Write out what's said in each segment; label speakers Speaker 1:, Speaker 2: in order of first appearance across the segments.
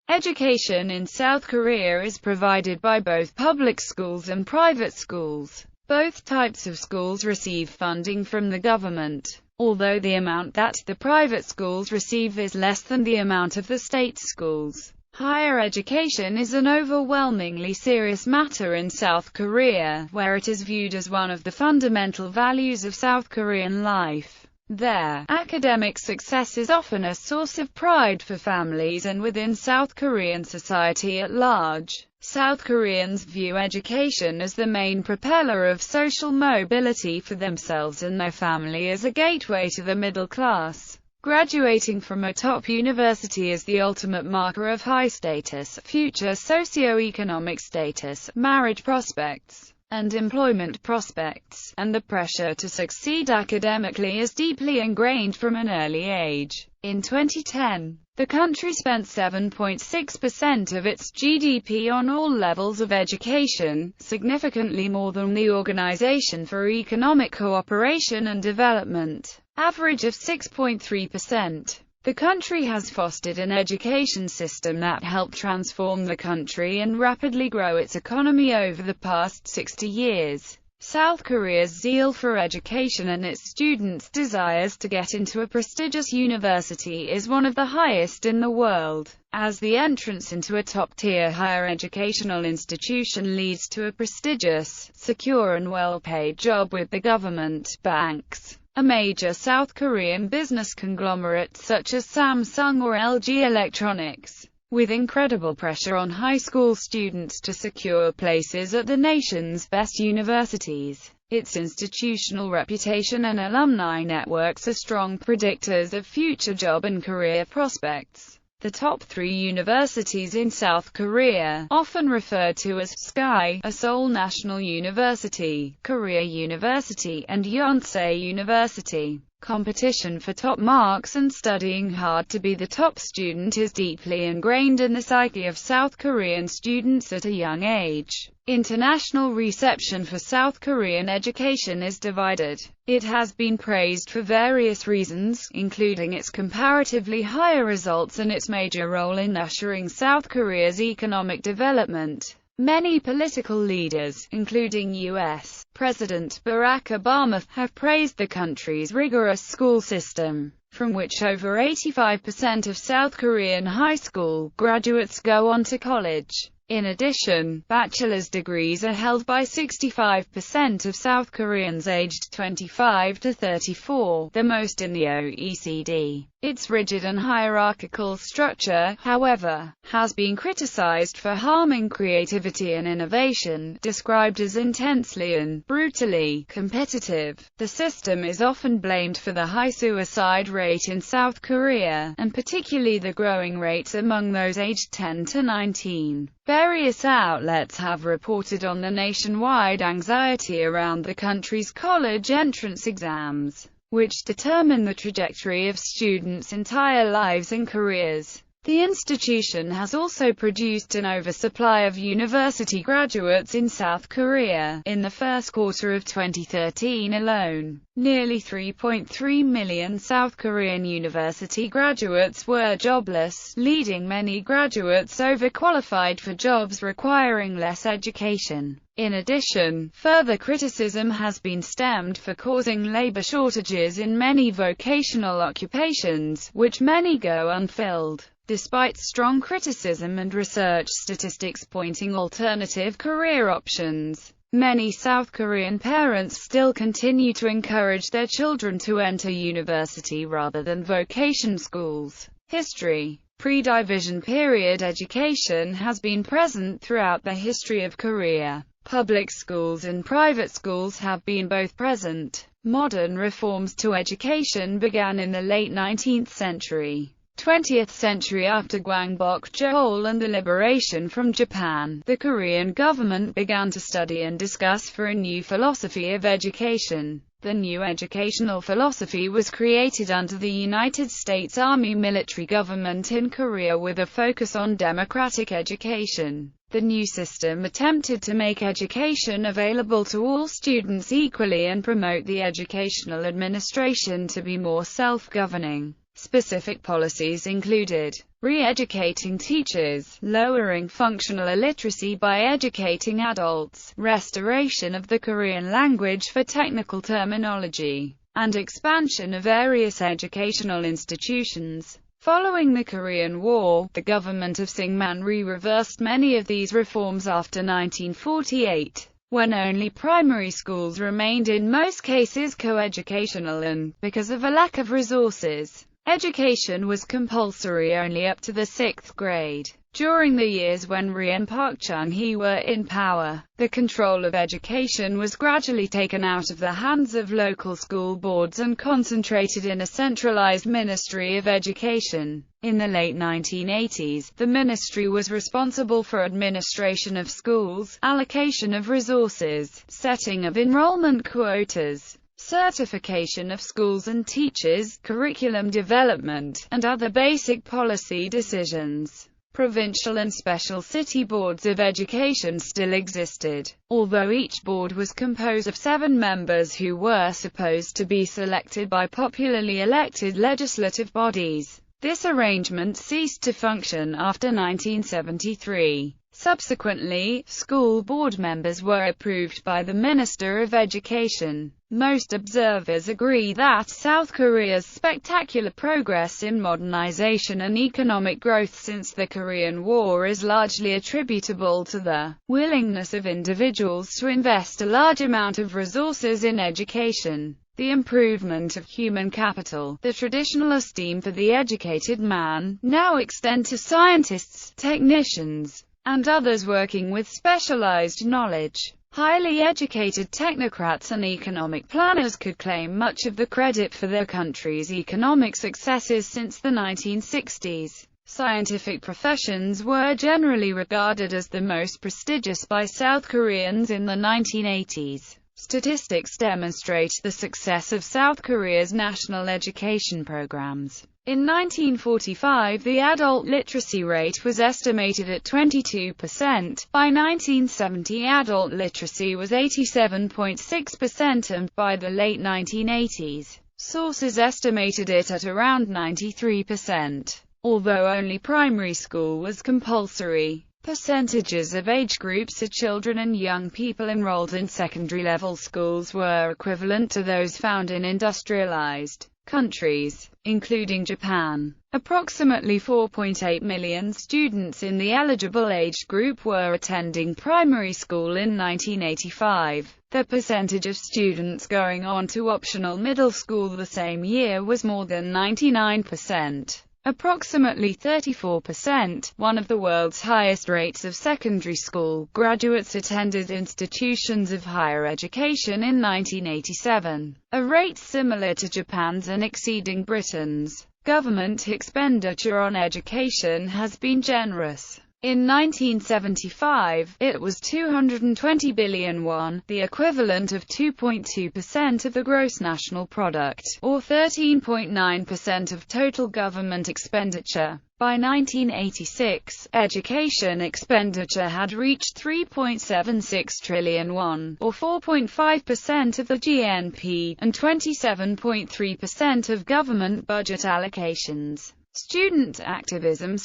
Speaker 1: Education in South Korea is provided by both public schools and private schools. Both types of schools receive funding from the government, although the amount that the private schools receive is less than the amount of the state schools. Higher education is an overwhelmingly serious matter in South Korea, where it is viewed as one of the fundamental values of South Korean life. There, academic success is often a source of pride for families and within South Korean society at large. South Koreans view education as the main propeller of social mobility for themselves and their family, as a gateway to the middle class. Graduating from a top university is the ultimate marker of high status, future socio-economic status, marriage prospects, and employment prospects, and the pressure to succeed academically is deeply ingrained from an early age. In 2010, the country spent 7.6% of its GDP on all levels of education, significantly more than the Organization for Economic Cooperation and Development average of 6.3%. The country has fostered an education system that helped transform the country and rapidly grow its economy over the past 60 years. South Korea's zeal for education and its students' desires to get into a prestigious university is one of the highest in the world, as the entrance into a top-tier higher educational institution leads to a prestigious, secure and well-paid job with the government, banks, a major South Korean business conglomerate such as Samsung or LG Electronics, with incredible pressure on high school students to secure places at the nation's best universities. Its institutional reputation and alumni networks are strong predictors of future job and career prospects. The top 3 universities in South Korea, often referred to as SKY, are Seoul National University, Korea University, and Yonsei University. Competition for top marks and studying hard to be the top student is deeply ingrained in the psyche of South Korean students at a young age. International reception for South Korean education is divided. It has been praised for various reasons, including its comparatively higher results and its major role in ushering South Korea's economic development. Many political leaders, including U.S. President Barack Obama, have praised the country's rigorous school system, from which over 85% of South Korean high school graduates go on to college. In addition, bachelor's degrees are held by 65% of South Koreans aged 25 to 34, the most in the OECD. Its rigid and hierarchical structure, however, has been criticized for harming creativity and innovation, described as intensely and brutally competitive. The system is often blamed for the high suicide rate in South Korea, and particularly the growing rates among those aged 10 to 19. Various outlets have reported on the nationwide anxiety around the country's college entrance exams, which determine the trajectory of students' entire lives and careers. The institution has also produced an oversupply of university graduates in South Korea. In the first quarter of 2013 alone, nearly 3.3 million South Korean university graduates were jobless, leaving many graduates overqualified for jobs requiring less education. In addition, further criticism has been stemmed for causing labor shortages in many vocational occupations, which many go unfilled. Despite strong criticism and research statistics pointing alternative career options, many South Korean parents still continue to encourage their children to enter university rather than vocation schools. History. Pre-division period education has been present throughout the history of Korea. Public schools and private schools have been both present. Modern reforms to education began in the late 19th century. 20th century after Gwangbok-jeol and the liberation from Japan, the Korean government began to study and discuss for a new philosophy of education. The new educational philosophy was created under the United States Army military government in Korea with a focus on democratic education. The new system attempted to make education available to all students equally and promote the educational administration to be more self-governing. Specific policies included re-educating teachers, lowering functional illiteracy by educating adults, restoration of the Korean language for technical terminology, and expansion of various educational institutions. Following the Korean War, the government of Syngman-rhee reversed many of these reforms after 1948, when only primary schools remained in most cases coeducational and, because of a lack of resources, education was compulsory only up to the 6th grade. During the years when Rhee and Park Chung-hee were in power, the control of education was gradually taken out of the hands of local school boards and concentrated in a centralized Ministry of Education. In the late 1980s, the ministry was responsible for administration of schools, allocation of resources, setting of enrollment quotas, certification of schools and teachers, curriculum development, and other basic policy decisions. Provincial and special city boards of education still existed, although each board was composed of 7 members who were supposed to be selected by popularly elected legislative bodies. This arrangement ceased to function after 1973. Subsequently, school board members were approved by the Minister of Education. Most observers agree that South Korea's spectacular progress in modernization and economic growth since the Korean War is largely attributable to the willingness of individuals to invest a large amount of resources in education. The improvement of human capital, the traditional esteem for the educated man, now extend to scientists, technicians, and others working with specialized knowledge. Highly educated technocrats and economic planners could claim much of the credit for their country's economic successes since the 1960s. Scientific professions were generally regarded as the most prestigious by South Koreans in the 1980s. Statistics demonstrate the success of South Korea's national education programs. In 1945, the adult literacy rate was estimated at 22%. By 1970, adult literacy was 87.6%, and by the late 1980s, sources estimated it at around 93%. Although only primary school was compulsory, percentages of age groups of children and young people enrolled in secondary-level schools were equivalent to those found in industrialized countries, including Japan. Approximately 4.8 million students in the eligible age group were attending primary school in 1985. The percentage of students going on to optional middle school the same year was more than 99%. Approximately 34%, one of the world's highest rates of secondary school graduates attended institutions of higher education in 1987, a rate similar to Japan's and exceeding Britain's. Government expenditure on education has been generous. In 1975, it was 220 billion won, the equivalent of 2.2% of the gross national product, or 13.9% of total government expenditure. By 1986, education expenditure had reached 3.76 trillion won, or 4.5% of the GNP, and 27.3% of government budget allocations. Student activism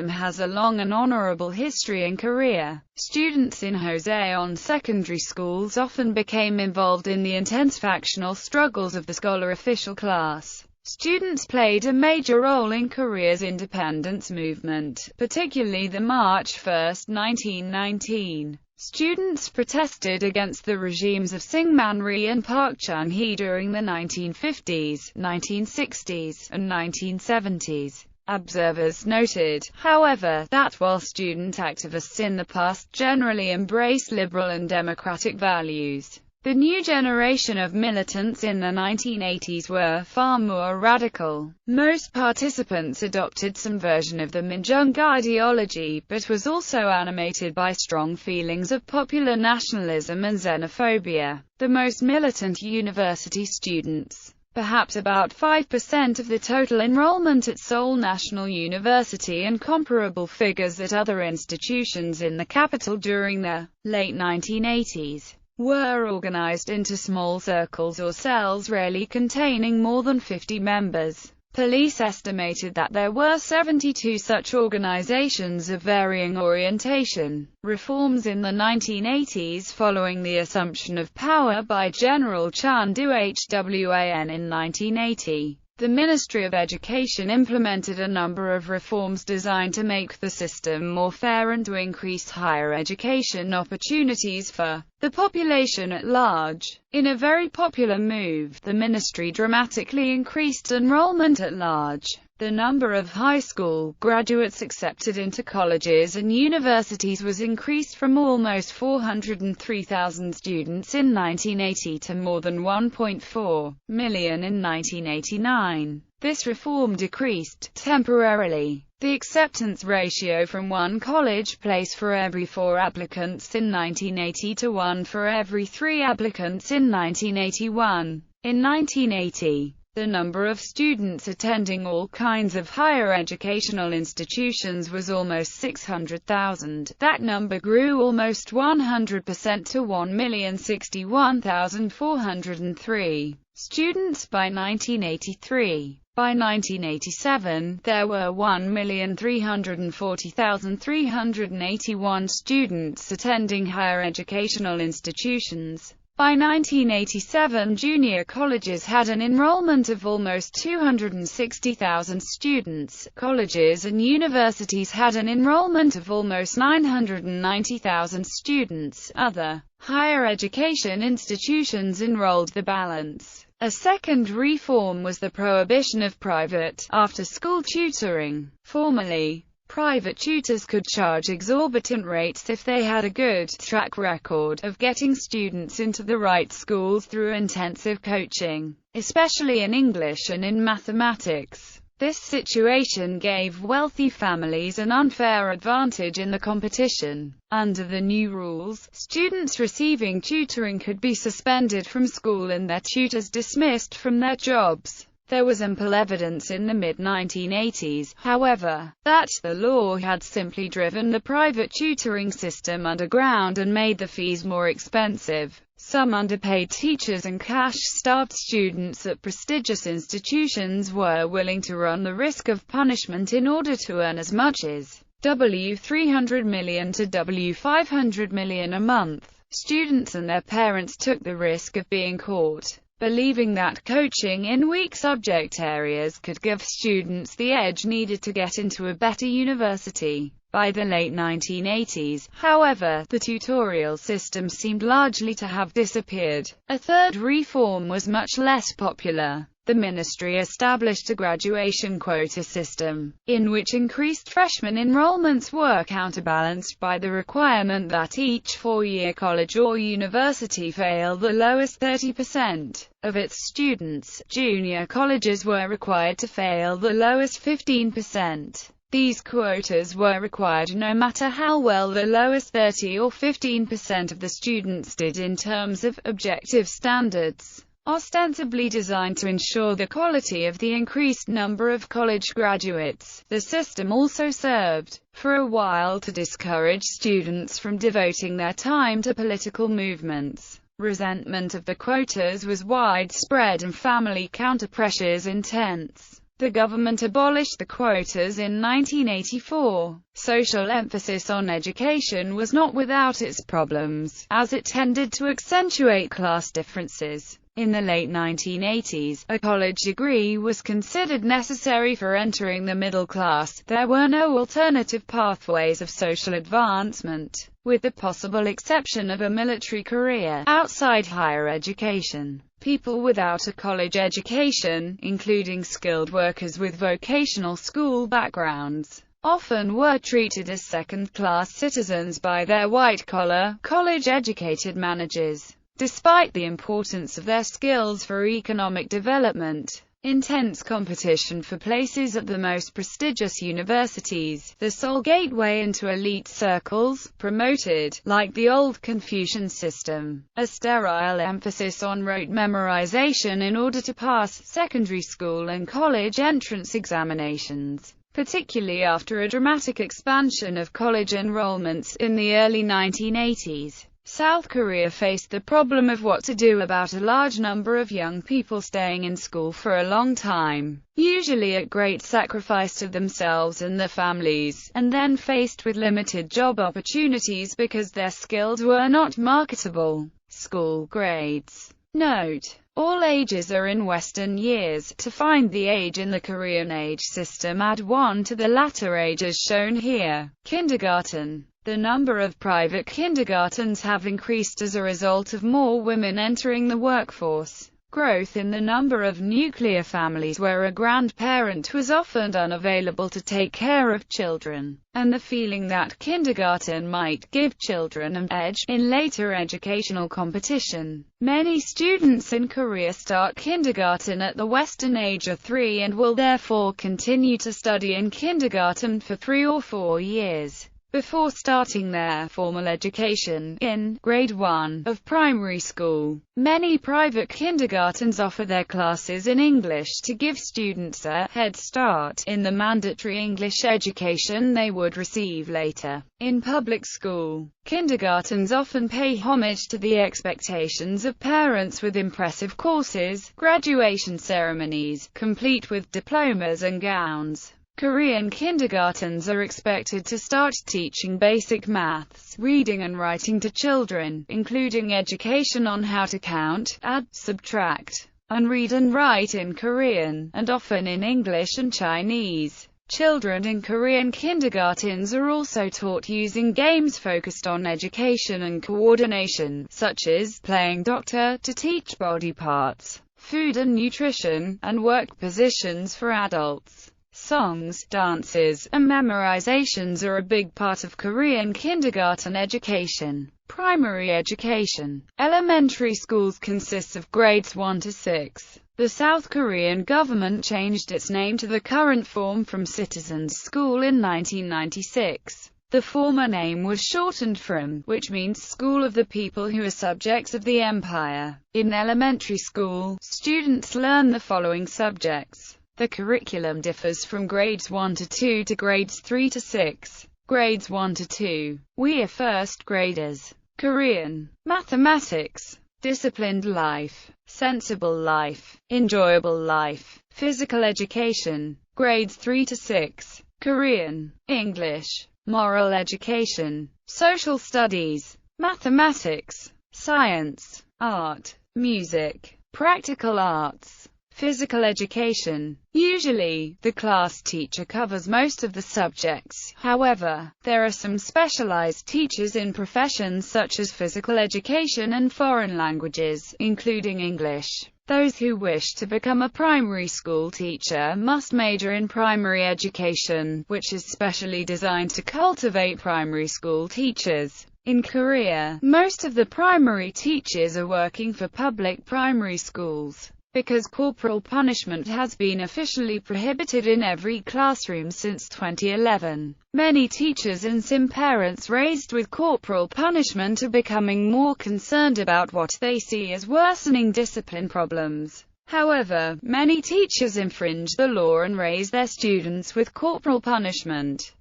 Speaker 1: has a long and honorable history in Korea. Students in Joseon secondary schools often became involved in the intense factional struggles of the scholar official class. Students played a major role in Korea's independence movement, particularly the March 1, 1919. Students protested against the regimes of Syngman-rhee and Park Chung-hee during the 1950s, 1960s, and 1970s. Observers noted, however, that while student activists in the past generally embraced liberal and democratic values, the new generation of militants in the 1980s were far more radical. Most participants adopted some version of the Minjung ideology, but was also animated by strong feelings of popular nationalism and xenophobia. The most militant university students, perhaps about 5% of the total enrollment at Seoul National University and comparable figures at other institutions in the capital during the late 1980s, were organized into small circles or cells rarely containing more than 50 members. Police estimated that there were 72 such organizations of varying orientation. Reforms in the 1980s following the assumption of power by General Chandu Hwan in 1980. The Ministry of Education implemented a number of reforms designed to make the system more fair and to increase higher education opportunities for the population at large. In a very popular move, the ministry dramatically increased enrollment at large. The number of high school graduates accepted into colleges and universities was increased from almost 403,000 students in 1980 to more than 1.4 million in 1989. This reform decreased, temporarily, the acceptance ratio from one college place for every 4 applicants in 1980 to 1 for every 3 applicants in 1981. In 1980, the number of students attending all kinds of higher educational institutions was almost 600,000. That number grew almost 100% to 1,061,403 students by 1983. By 1987, there were 1,340,381 students attending higher educational institutions. By 1987, junior colleges had an enrollment of almost 260,000 students. Colleges and universities had an enrollment of almost 990,000 students. Other higher education institutions enrolled the balance. A second reform was the prohibition of private, after-school tutoring. Formerly, private tutors could charge exorbitant rates if they had a good track record of getting students into the right schools through intensive coaching, especially in English and in mathematics. This situation gave wealthy families an unfair advantage in the competition. Under the new rules, students receiving tutoring could be suspended from school and their tutors dismissed from their jobs. There was ample evidence in the mid-1980s, however, that the law had simply driven the private tutoring system underground and made the fees more expensive. Some underpaid teachers and cash-starved students at prestigious institutions were willing to run the risk of punishment in order to earn as much as $300 million to $500 million a month. Students and their parents took the risk of being caught, believing that coaching in weak subject areas could give students the edge needed to get into a better university. By the late 1980s, however, the tutorial system seemed largely to have disappeared. A third reform was much less popular. The ministry established a graduation quota system, in which increased freshman enrollments were counterbalanced by the requirement that each 4-year college or university fail the lowest 30% of its students. Junior colleges were required to fail the lowest 15%. These quotas were required no matter how well the lowest 30 or 15% of the students did in terms of objective standards, ostensibly designed to ensure the quality of the increased number of college graduates. The system also served, for a while, to discourage students from devoting their time to political movements. Resentment of the quotas was widespread and family counter-pressures intense. The government abolished the quotas in 1984. Social emphasis on education was not without its problems, as it tended to accentuate class differences. In the late 1980s, a college degree was considered necessary for entering the middle class. There were no alternative pathways of social advancement, with the possible exception of a military career outside higher education. People without a college education, including skilled workers with vocational school backgrounds, often were treated as second-class citizens by their white-collar, college-educated managers. Despite the importance of their skills for economic development, intense competition for places at the most prestigious universities, the sole gateway into elite circles, promoted, like the old Confucian system, a sterile emphasis on rote memorization in order to pass secondary school and college entrance examinations. Particularly after a dramatic expansion of college enrollments in the early 1980s. South Korea faced the problem of what to do about a large number of young people staying in school for a long time, usually at great sacrifice to themselves and their families, and then faced with limited job opportunities because their skills were not marketable. School grades. Note: all ages are in Western years. To find the age in the Korean age system, add 1 to the latter age as shown here. Kindergarten. The number of private kindergartens have increased as a result of more women entering the workforce. Growth in the number of nuclear families where a grandparent was often unavailable to take care of children, and the feeling that kindergarten might give children an edge in later educational competition. Many students in Korea start kindergarten at the Western age of 3 and will therefore continue to study in kindergarten for 3 or 4 years before starting their formal education in grade 1 of primary school. Many private kindergartens offer their classes in English to give students a head start in the mandatory English education they would receive later. In public school, kindergartens often pay homage to the expectations of parents with impressive courses, graduation ceremonies, complete with diplomas and gowns. Korean kindergartens are expected to start teaching basic maths, reading and writing to children, including education on how to count, add, subtract, and read and write in Korean, and often in English and Chinese. Children in Korean kindergartens are also taught using games focused on education and coordination, such as playing doctor to teach body parts, food and nutrition, and work positions for adults. Songs, dances, and memorizations are a big part of Korean kindergarten education. Primary education. Elementary schools consists of grades 1 to 6. The South Korean government changed its name to the current form from Citizens School in 1996. The former name was shortened from, which means School of the People who are subjects of the Empire. In elementary school, students learn the following subjects. The curriculum differs from grades 1 to 2 to grades 3 to 6. Grades 1 to 2. We are first graders. Korean. Mathematics. Disciplined life. Sensible life. Enjoyable life. Physical education. Grades 3 to 6. Korean. English. Moral education. Social studies. Mathematics. Science. Art. Music. Practical arts. Physical education. Usually, the class teacher covers most of the subjects. However, there are some specialized teachers in professions such as physical education and foreign languages, including English. Those who wish to become a primary school teacher must major in primary education, which is specially designed to cultivate primary school teachers. In Korea, most of the primary teachers are working for public primary schools. Because corporal punishment has been officially prohibited in every classroom since 2011, many teachers and some parents raised with corporal punishment are becoming more concerned about what they see as worsening discipline problems. However, many teachers infringe the law and raise their students with corporal punishment.